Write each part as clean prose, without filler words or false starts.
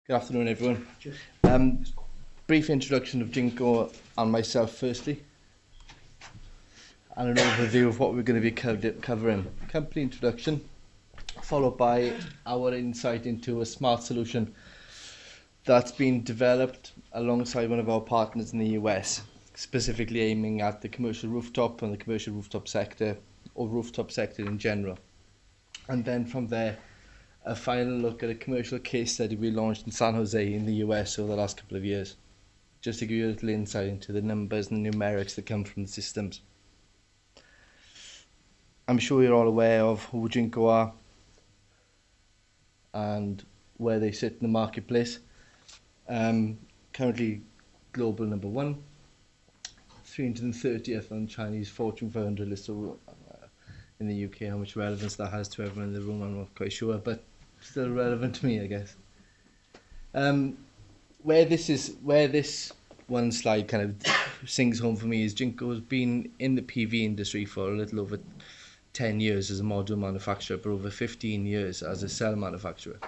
Good afternoon, everyone. Brief introduction of Jinko and myself firstly, and an overview of what we're going to be covering. Company introduction, followed by our insight into a smart solution that's been developed alongside one of our partners in the US, specifically aiming at the commercial rooftop and the commercial rooftop sector, or rooftop sector in general. And then from there, a final look at a commercial case study we launched in San Jose in the US over the last couple of years, just to give you a little insight into the numbers and the numerics that come from the systems. I'm sure you're all aware of who Jinko are and where they sit in the marketplace. Currently global number one, 330th on Chinese Fortune 500 list in the UK. How much relevance that has to everyone in the room, I'm not quite sure, but still relevant to me, I guess. Where this one slide kind of sings home for me is Jinko's been in the PV industry for a little over 10 years as a module manufacturer, but over 15 years as a cell manufacturer.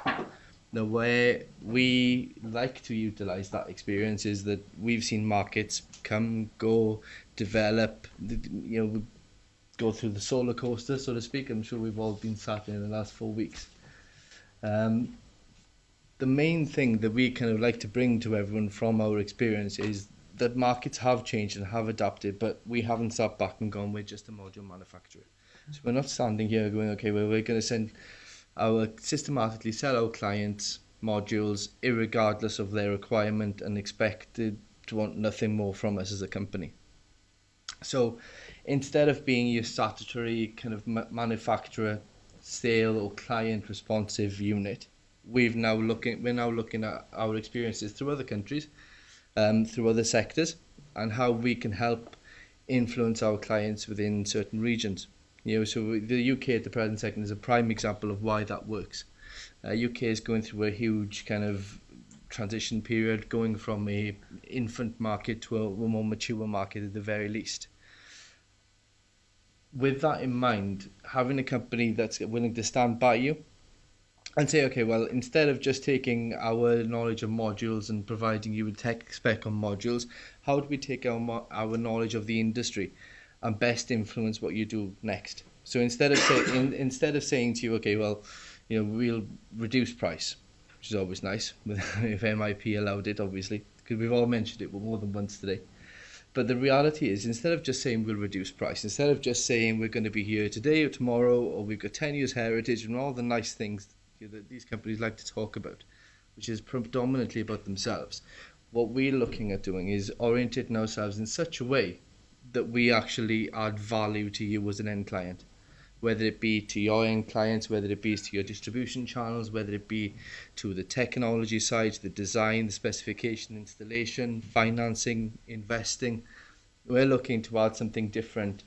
Now, where we like to utilise that experience is that we've seen markets come, go, develop, go through the solar coaster, so to speak. I'm sure we've all been sat in the last 4 weeks. The main thing that we kind of like to bring to everyone from our experience is that markets have changed and have adapted, but we haven't sat back and gone, we're just a module manufacturer. So we're not standing here going, okay, well, we're going to systematically sell our clients modules irregardless of their requirement and expected to want nothing more from us as a company. So instead of being your statutory kind of manufacturer, sale or client responsive unit, we're now looking at our experiences through other countries, through other sectors, and how we can help influence our clients within certain regions. So the UK at the present second is a prime example of why that works. UK is going through a huge kind of transition period, going from a infant market to a more mature market at the very least. With that in mind, having a company that's willing to stand by you and say, okay, well, instead of just taking our knowledge of modules and providing you with tech spec on modules, how do we take our knowledge of the industry and best influence what you do next? So instead of saying to you, okay, well, we'll reduce price, which is always nice, if MIP allowed it, obviously, because we've all mentioned it more than once today. But the reality is, instead of just saying we'll reduce price, instead of just saying we're going to be here today or tomorrow, or we've got 10 years heritage and all the nice things that these companies like to talk about, which is predominantly about themselves, what we're looking at doing is orientating ourselves in such a way that we actually add value to you as an end client, whether it be to your end clients, whether it be to your distribution channels, whether it be to the technology side, the design, the specification, installation, financing, investing. We're looking to add something different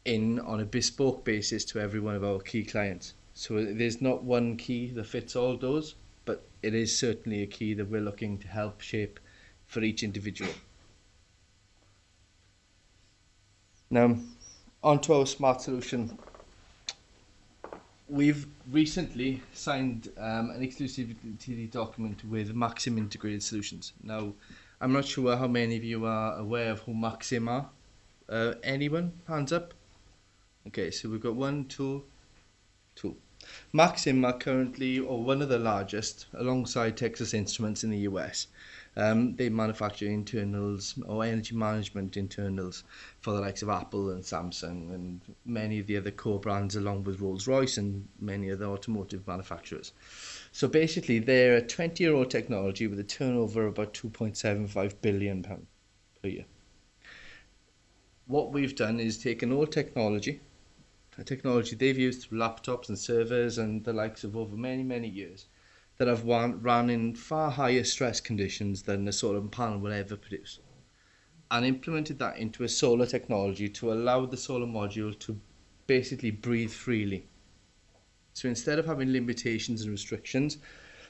on a bespoke basis to every one of our key clients. So there's not one key that fits all those, but it is certainly a key that we're looking to help shape for each individual. Now, onto our smart solution. We've recently signed an exclusivity document with Maxim Integrated Solutions. Now, I'm not sure how many of you are aware of who Maxim are. Anyone? Hands up. Okay, so we've got 1, 2, 2. Maxim are currently one of the largest, alongside Texas Instruments in the US. They manufacture internals or energy management internals for the likes of Apple and Samsung and many of the other core brands, along with Rolls-Royce and many other automotive manufacturers. So basically, they're a 20-year-old technology with a turnover of about £2.75 billion per year. What we've done is taken old technology, a technology they've used through laptops and servers and the likes of over many, many years, that have run in far higher stress conditions than a solar panel will ever produce, and implemented that into a solar technology to allow the solar module to basically breathe freely. So instead of having limitations and restrictions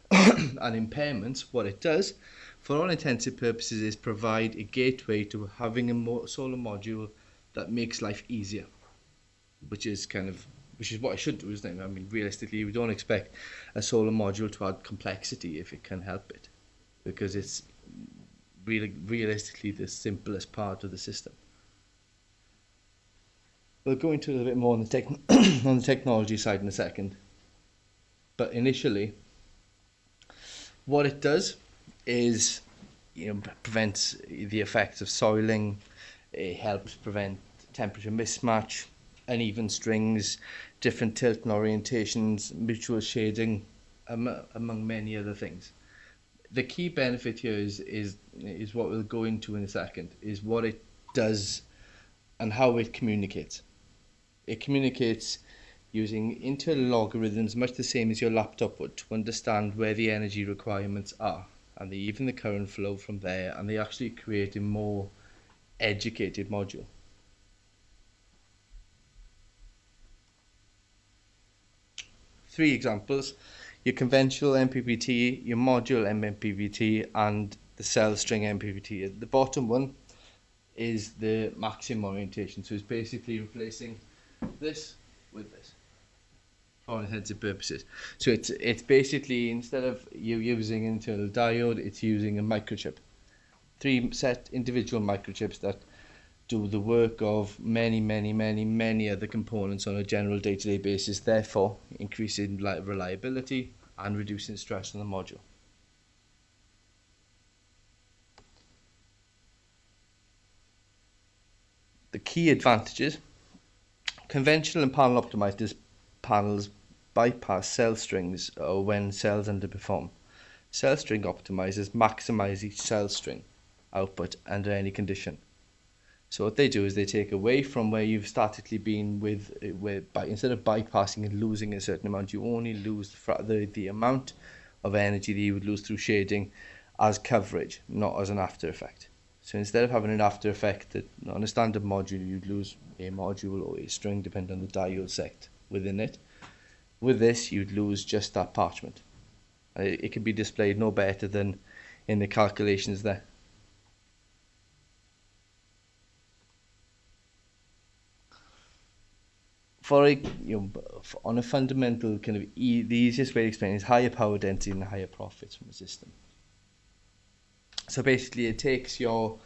and impairments, what it does, for all intensive purposes, is provide a gateway to having a solar module that makes life easier, which is kind of which is what I should do, isn't it? I mean, realistically, we don't expect a solar module to add complexity if it can help it, because it's really realistically the simplest part of the system. We'll go into a little bit more on the on the technology side in a second. But initially, what it does is, prevents the effects of soiling. It helps prevent temperature mismatch, uneven strings, different tilt and orientations, mutual shading, among many other things. The key benefit here is what we'll go into in a second, is what it does and how it communicates. It communicates using internal algorithms, much the same as your laptop would, to understand where the energy requirements are, and even the current flow from there, and they actually create a more educated module. Three examples: your conventional MPPT, your module MPPT, and the cell string MPPT. The bottom one is the maximum orientation, so it's basically replacing this with this for all intents and purposes. So it's basically, instead of you using an internal diode, it's using a microchip. 3 set individual microchips that do the work of many other components on a general day-to-day basis, therefore increasing reliability and reducing stress on the module. The key advantages: conventional and panel optimized panels bypass cell strings when cells underperform. Cell string optimizers maximize each cell string output under any condition. So what they do is they take away from where you've statically been instead of bypassing and losing a certain amount, you only lose the amount of energy that you would lose through shading as coverage, not as an after effect. So instead of having an after effect that on a standard module you'd lose a module or a string depending on the diode sect within it, with this you'd lose just that parchment. It can be displayed no better than in the calculations there. On a fundamental kind of the easiest way to explain it is higher power density and higher profits from the system. So basically it takes your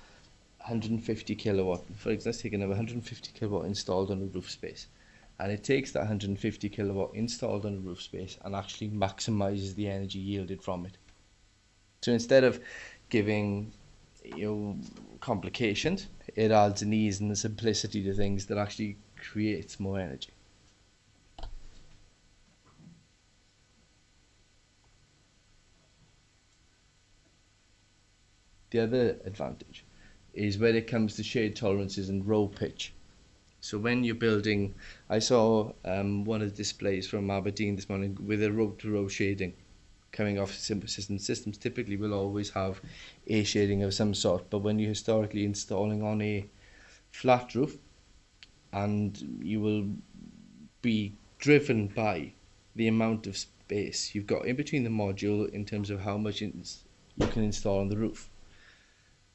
150 kilowatt, for example, let's take another 150 kilowatt installed on a roof space, and it takes that 150 kilowatt installed on a roof space and actually maximizes the energy yielded from it. So instead of giving complications, it adds an ease and a simplicity to things that actually creates more energy. The other advantage is when it comes to shade tolerances and row pitch. So when you're building, I saw one of the displays from Aberdeen this morning with a row-to-row shading coming off simple systems. Systems typically will always have a shading of some sort, but when you're historically installing on a flat roof, and you will be driven by the amount of space you've got in between the module in terms of how much you can install on the roof.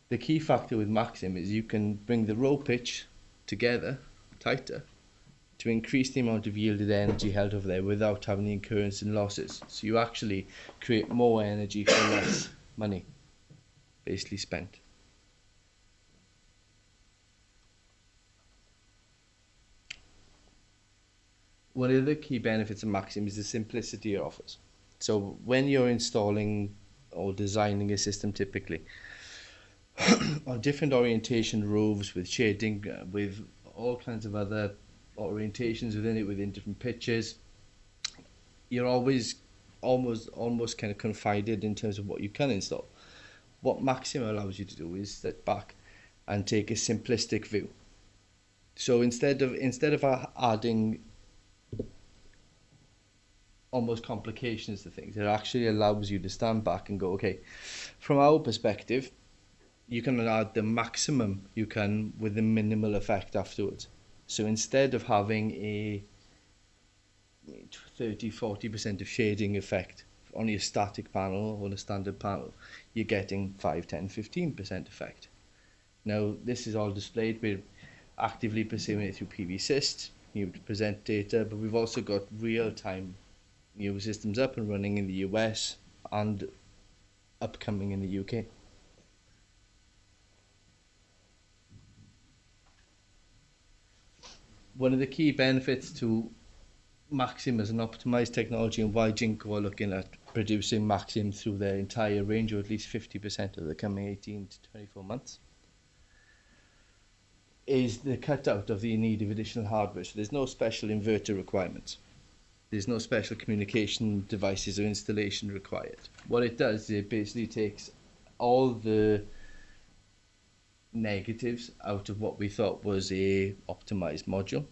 The key factor with Maxim is you can bring the row pitch together, tighter, to increase the amount of yielded energy held over there without having the incurrence and losses. So you actually create more energy for less money, basically spent. One of the key benefits of Maxim is the simplicity it offers. So when you're installing or designing a system typically, on different orientation roofs with shading, with all kinds of other orientations within it, within different pitches, you're always almost kind of confided in terms of what you can install. What Maxim allows you to do is step back and take a simplistic view. So instead of adding almost complications to things, it actually allows you to stand back and go, okay, from our perspective, you can add the maximum you can with the minimal effect afterwards. So instead of having a 30-40% of shading effect on your static panel or on a standard panel, you're getting 5-10-15% effect. Now this is all displayed. We're actively pursuing it through PV Syst. to present data, but we've also got real-time systems up and running in the US and upcoming in the UK. One of the key benefits to Maxim as an optimized technology, and why Jinko are looking at producing Maxim through their entire range, or at least 50% of the coming 18 to 24 months, is the cutout of the need of additional hardware. So there's no special inverter requirements. There's no special communication devices or installation required. What it does is it basically takes all the negatives out of what we thought was a optimized module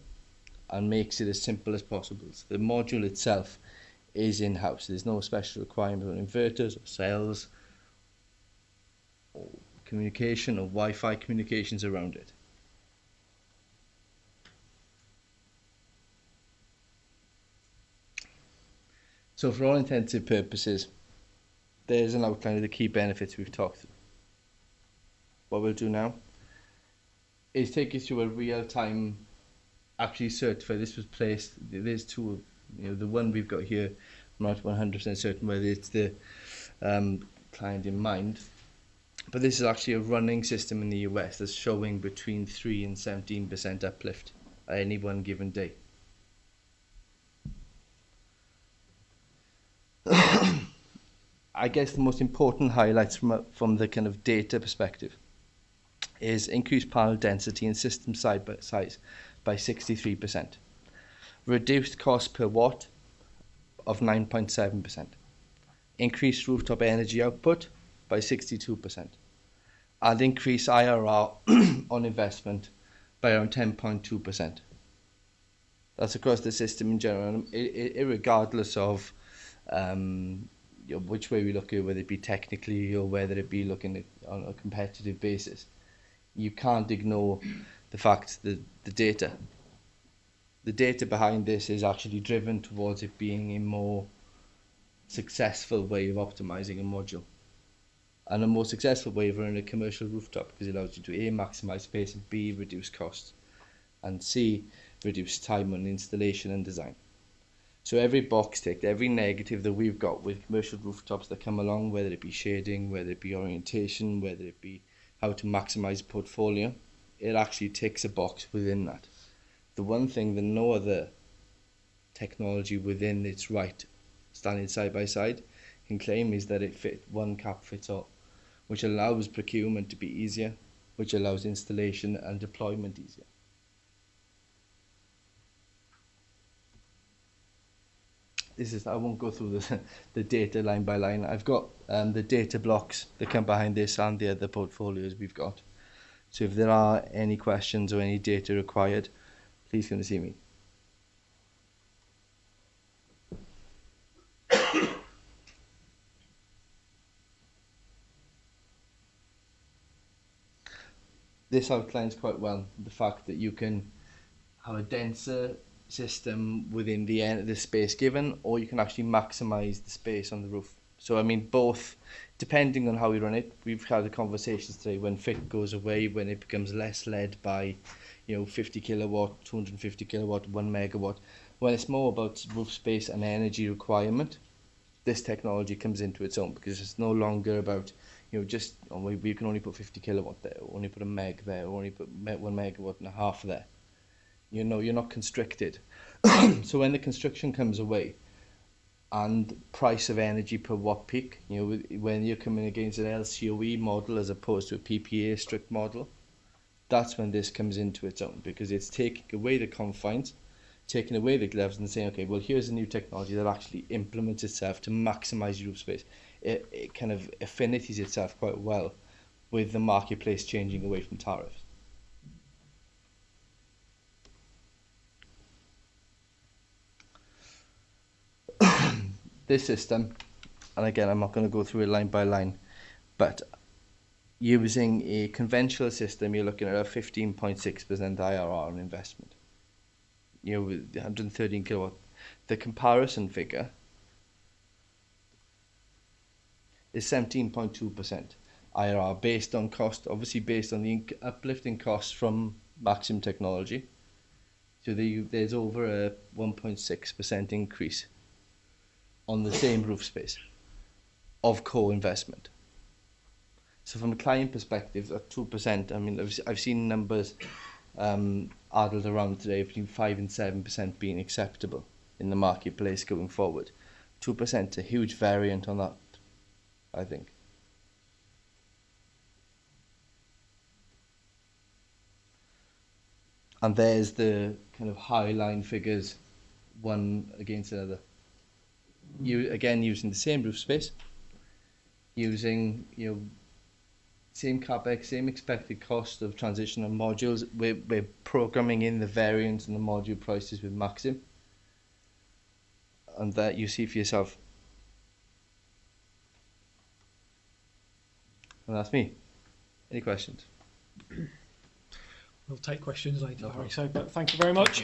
and makes it as simple as possible. So the module itself is in-house. There's no special requirement on inverters or cells or communication or Wi-Fi communications around it. So for all intensive purposes, there's an outline of the key benefits we've talked through. What we'll do now is take you through a real-time, actually certified. This was placed, there's two, the one we've got here, I'm not 100% certain whether it's the client in mind, but this is actually a running system in the US that's showing between 3 and 17% uplift at any one given day. I guess the most important highlights from the kind of data perspective is increased panel density and system size by 63%, reduced cost per watt of 9.7%, increased rooftop energy output by 62%, and increased IRR on investment by around 10.2%. That's across the system in general, irregardless of which way we look at it, whether it be technically or whether it be looking at on a competitive basis. You can't ignore the fact that the data behind this is actually driven towards it being a more successful way of optimizing a module, and a more successful way of running a commercial rooftop, because it allows you to A, maximize space, and B, reduce costs, and C, reduce time on installation and design. So every box ticked, every negative that we've got with commercial rooftops that come along, whether it be shading, whether it be orientation, whether it be how to maximize portfolio, it actually ticks a box within that. The one thing that no other technology within its right, standing side by side, can claim is that it one cap fits all, which allows procurement to be easier, which allows installation and deployment easier. I won't go through the data line by line. I've got the data blocks that come behind this and the other portfolios we've got. So if there are any questions or any data required, please come to see me. This outlines quite well the fact that you can have a denser system within the space given, or you can actually maximize the space on the roof. So I mean, both, depending on how we run it. We've had the conversations today when fit goes away, when it becomes less led by 50 kilowatt, 250 kilowatt, 1 megawatt, when it's more about roof space and energy requirement. This technology comes into its own, because it's no longer about we can only put 50 kilowatt there, or only put a meg there, or only put 1 megawatt and a half there. You're not constricted. So when the constriction comes away and price of energy per watt peak, when you're coming against an LCOE model as opposed to a PPA strict model, that's when this comes into its own, because it's taking away the confines, taking away the gloves and saying, okay, well, here's a new technology that actually implements itself to maximize roof space. It kind of affinities itself quite well with the marketplace changing away from tariffs. This system, and again, I'm not going to go through it line by line, but using a conventional system, you're looking at a 15.6% IRR on investment. With 113 kilowatt. The comparison figure is 17.2% IRR based on cost, obviously based on the uplift in costs from Maxim technology. So there's over a 1.6% increase on the same roof space of co-investment. So from a client perspective, at 2%, I mean, I've seen numbers addled around today between 5 and 7% being acceptable in the marketplace going forward. 2% is a huge variant on that, I think. And there's the kind of high line figures, one against another. You again using the same roof space, using same capex, same expected cost of transitional modules. We're programming in the variance and the module prices with Maxim, and that you see for yourself. And that's me. Any questions? We'll take questions later, No Barrie. problem. So, but thank you very much.